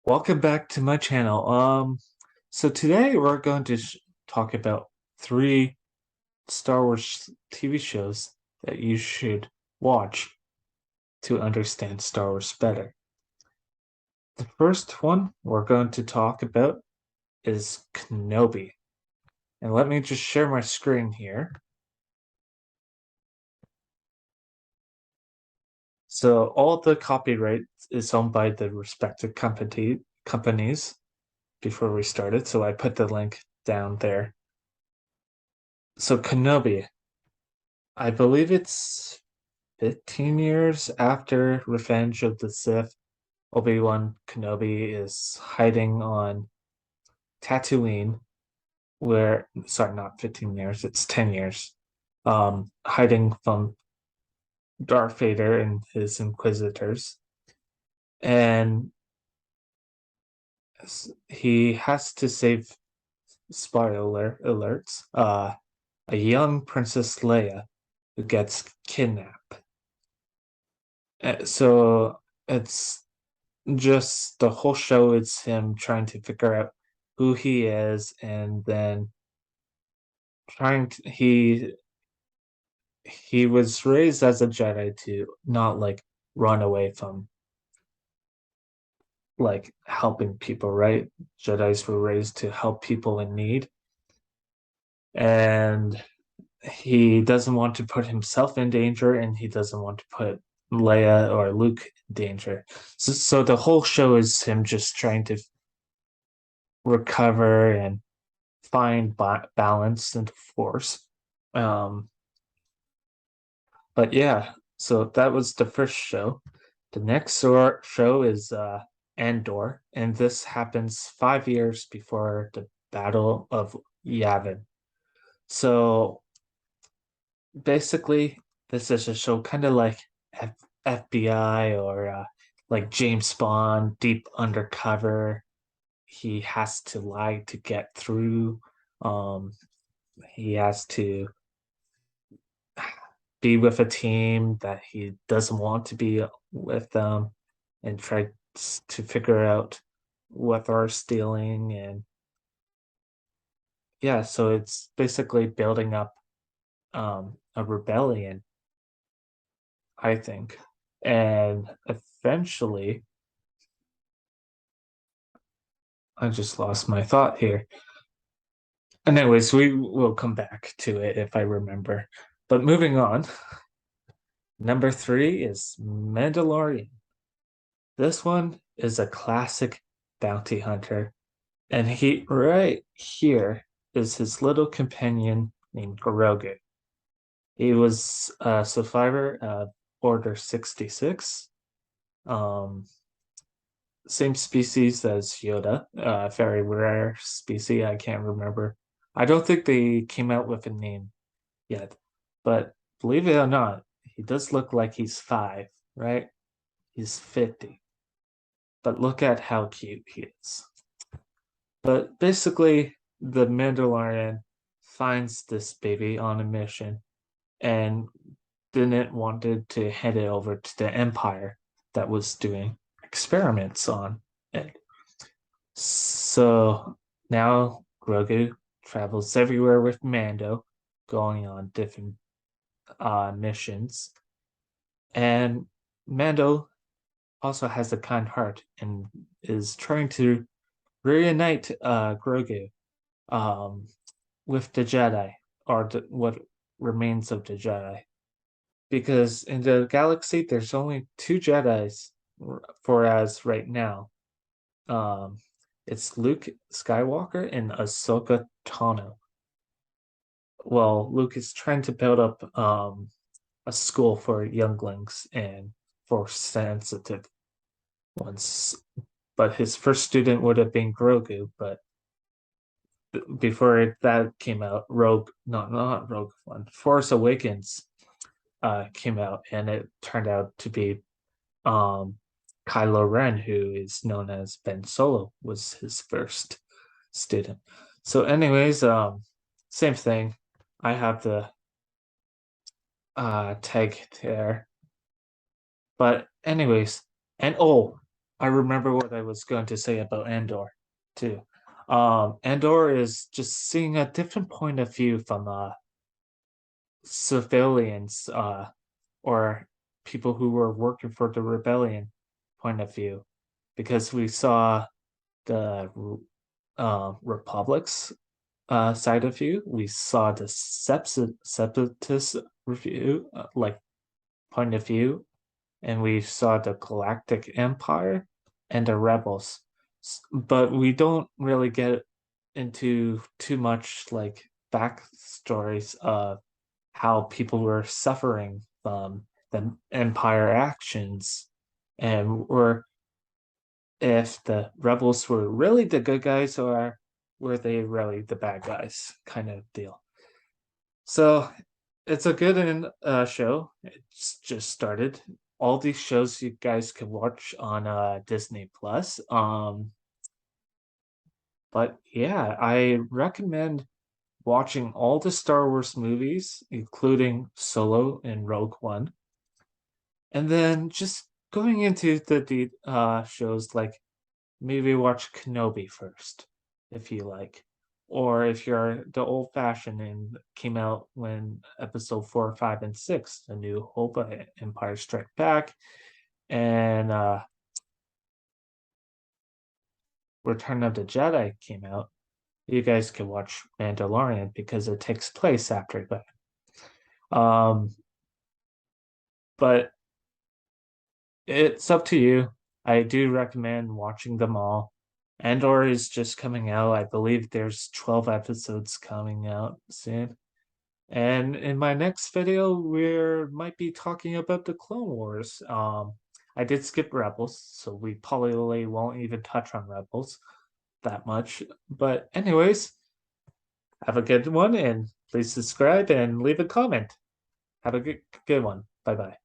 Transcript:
Welcome back to my channel. So today we're going to talk about three Star Wars TV shows that you should watch to understand Star Wars better. The first one we're going to talk about is Kenobi. And let me just share my screen here. So all the copyright is owned by the respective companies before we started. So I put the link down there. So Kenobi, I believe it's 15 years after Revenge of the Sith. Obi-Wan Kenobi is hiding on Tatooine, sorry, not 15 years, it's 10 years. Hiding from Darth Vader and his Inquisitors. And he has to save, spoiler alerts, a young Princess Leia who gets kidnapped. So it's just the whole show is him trying to figure out who he is and then trying to he was raised as a Jedi to not like run away from like helping people, right? Jedis were raised to help people in need. And he doesn't want to put himself in danger and he doesn't want to put Leia or Luke in danger. So the whole show is him just trying to recover and find balance and force. Um, but yeah, so that was the first show. The next show is Andor, and this happens 5 years before the Battle of Yavin. So basically, this is a show kind of like FBI or like James Bond, deep undercover. He has to lie to get through. Um, he has to be with a team that he doesn't want to be with them and try to figure out what they're stealing. And yeah, so it's basically building up a rebellion, I think. And eventually, I just lost my thought here. Anyways, we will come back to it if I remember. But moving on, number three is Mandalorian. This one is a classic bounty hunter. And he right here is his little companion named Grogu. He was a survivor of Order 66. Um, Same species as Yoda, very rare species. I can't remember. I don't think they came out with a name yet, but believe it or not, he does look like he's five, right? He's 50, but look at how cute he is. But basically, the Mandalorian finds this baby on a mission and didn't wanted to hand it over to the Empire that was doing experiments on it. So now Grogu travels everywhere with Mando, going on different missions. And Mando also has a kind heart and is trying to reunite Grogu um, with the Jedi, or what remains of the Jedi. Because in the galaxy, there's only two Jedi's for as right now. Um, it's Luke Skywalker and Ahsoka Tano. Well, Luke is trying to build up a school for younglings and for sensitive ones. But his first student would have been Grogu, but before that came out, not Rogue One, Force Awakens came out, and it turned out to be um, Kylo Ren, who is known as Ben Solo, was his first student. So, anyways, same thing. I have the tag there, but anyways, and oh, I remember what I was going to say about Andor too. Andor is just seeing a different point of view from civilians or people who were working for the rebellion point of view, because we saw the Republic's side of view. We saw the separatist review, like point of view, and we saw the Galactic Empire and the Rebels. But we don't really get into too much like backstories of how people were suffering from the Empire actions, and were if the rebels were really the good guys or were they really the bad guys kind of deal. So it's a good show. It's just started. All these shows you guys can watch on Disney Plus. But yeah, I recommend watching all the Star Wars movies, including Solo and Rogue One, and then just going into the shows, like maybe watch Kenobi first, if you like. Or if you're the old fashioned and came out when episode 4, 5, and 6, A New Hope, Empire Strike Back, and Return of the Jedi came out, you guys can watch Mandalorian because it takes place after that. Um, but it's up to you. I do recommend watching them all. Andor is just coming out. I believe there's 12 episodes coming out soon. And in my next video, we might be talking about the Clone Wars. I did skip Rebels, so we probably won't even touch on Rebels that much. But anyways, have a good one, and please subscribe and leave a comment. Have a good one. Bye bye.